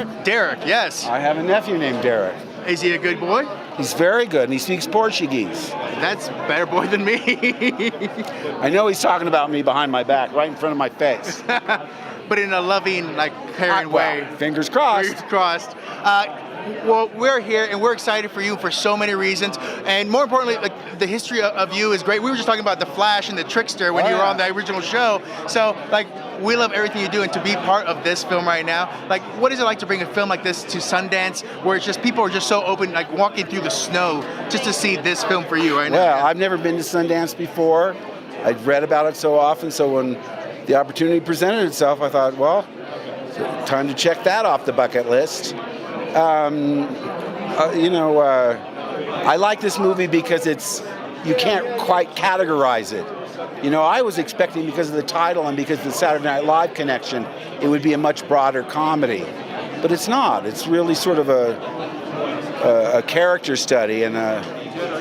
Derek? Derek, yes. I have a nephew named Derek. Is he a good boy? He's very good, and he speaks Portuguese. That's a better boy than me. I know he's talking about me behind my back, right in front of my face. But in a loving, like, caring way. Fingers crossed. Fingers crossed. Well, we're here and we're excited for you for so many reasons, and more importantly, like, the history of you is great. We were just talking about the Flash and the Trickster when you were on the original show. So, like, we love everything you do, and to be part of this film right now, like, what is it like to bring a film like this to Sundance, where it's just people are just so open, like walking through the snow just to see this film for you right now? Well, I've never been to Sundance before. I'd read about it so often, so when the opportunity presented itself, I thought, well, time to check that off the bucket list. I like this movie because you can't quite categorize it. You know, I was expecting, because of the title and because of the Saturday Night Live connection, it would be a much broader comedy. But it's not. It's really sort of a character study and a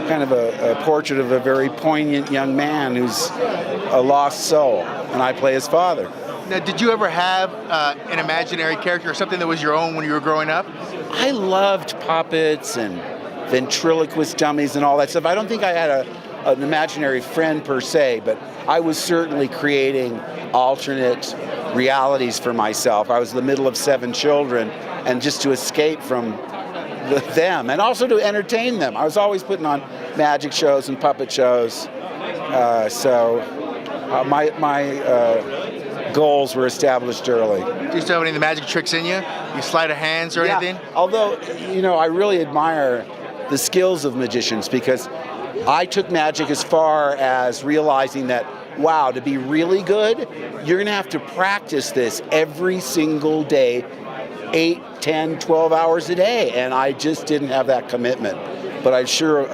kind of a portrait of a very poignant young man who's a lost soul, and I play his father. Now, did you ever have an imaginary character or something that was your own when you were growing up? I loved puppets and ventriloquist dummies and all that stuff. I don't think I had an imaginary friend per se, but I was certainly creating alternate realities for myself. I was the middle of 7 children, and just to escape from them and also to entertain them. I was always putting on magic shows and puppet shows. My goals were established early. Do you still have any of the magic tricks in you? You sleight of hands or anything? Although, I really admire the skills of magicians, because I took magic as far as realizing that, wow, to be really good, you're going to have to practice this every single day, 8, 10, 12 hours a day. And I just didn't have that commitment. But I sure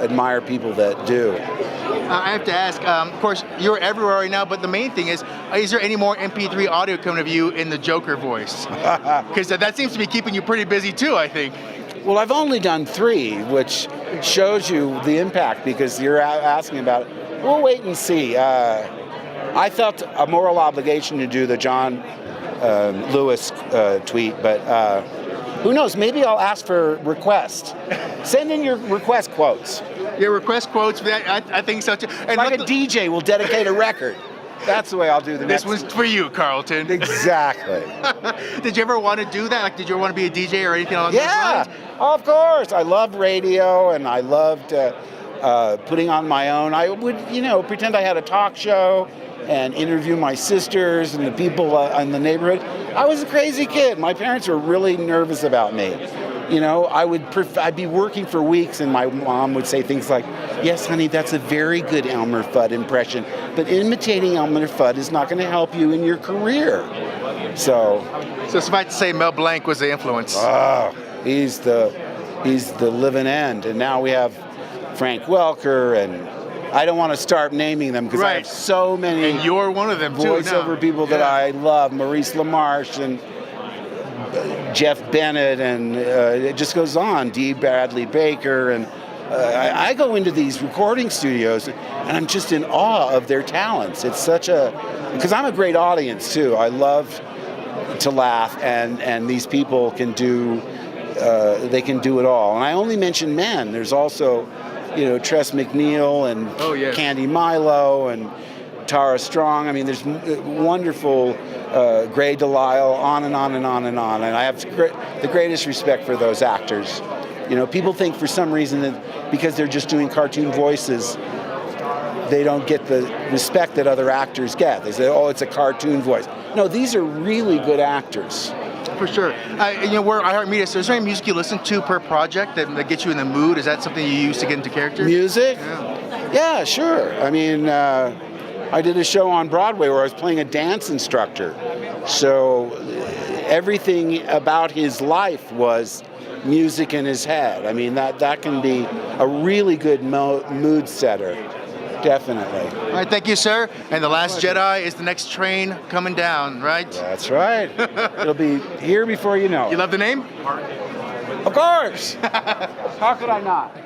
admire people that do. I have to ask, of course, you're everywhere right now, but the main thing is there any more MP3 audio coming of you in the Joker voice? Because that seems to be keeping you pretty busy too, I think. Well, I've only done 3, which shows you the impact, because you're asking about it. We'll wait and see. I felt a moral obligation to do the John Lewis tweet, but who knows? Maybe I'll ask for requests. Send in your request quotes. Your request quotes, I think so too. And like a DJ will dedicate a record. That's the way I'll do the next one. This one's for you, Carlton. Exactly. Did you ever want to do that? Like, did you ever want to be a DJ or anything along those lines? Yeah, of course. I loved radio, and I loved putting on my own. I would, pretend I had a talk show and interview my sisters and the people in the neighborhood. I was a crazy kid. My parents were really nervous about me. I'd be working for weeks, and my mom would say things like, "Yes, honey, that's a very good Elmer Fudd impression, but imitating Elmer Fudd is not going to help you in your career." So suffice to say, Mel Blanc was the influence. Oh, he's the living end, and now we have Frank Welker, and I don't want to start naming them because I have so many. And you're one of them too. Voiceover people that I love, Maurice LaMarche and Jeff Bennett, and it just goes on. D. Bradley Baker, and I go into these recording studios, and I'm just in awe of their talents. It's because I'm a great audience too. I love to laugh, and these people can do. They can do it all. And I only mention men. There's also, Tress MacNeille and Candy Milo and Tara Strong. I mean, there's wonderful Gray Delisle, on and on and on and on. And I have the greatest respect for those actors. People think for some reason that because they're just doing cartoon voices, they don't get the respect that other actors get. They say, oh, it's a cartoon voice. No, these are really good actors. For sure. We're iHeartMedia, so is there any music you listen to per project that gets you in the mood? Is that something you use to get into character? Music? Yeah, sure. I mean, I did a show on Broadway where I was playing a dance instructor. So everything about his life was music in his head. I mean, that can be a really good mood setter. Definitely. All right, thank you, sir. And The Last Jedi is the next train coming down, right? That's right. It'll be here before you know it. You love the name? Of course. How could I not?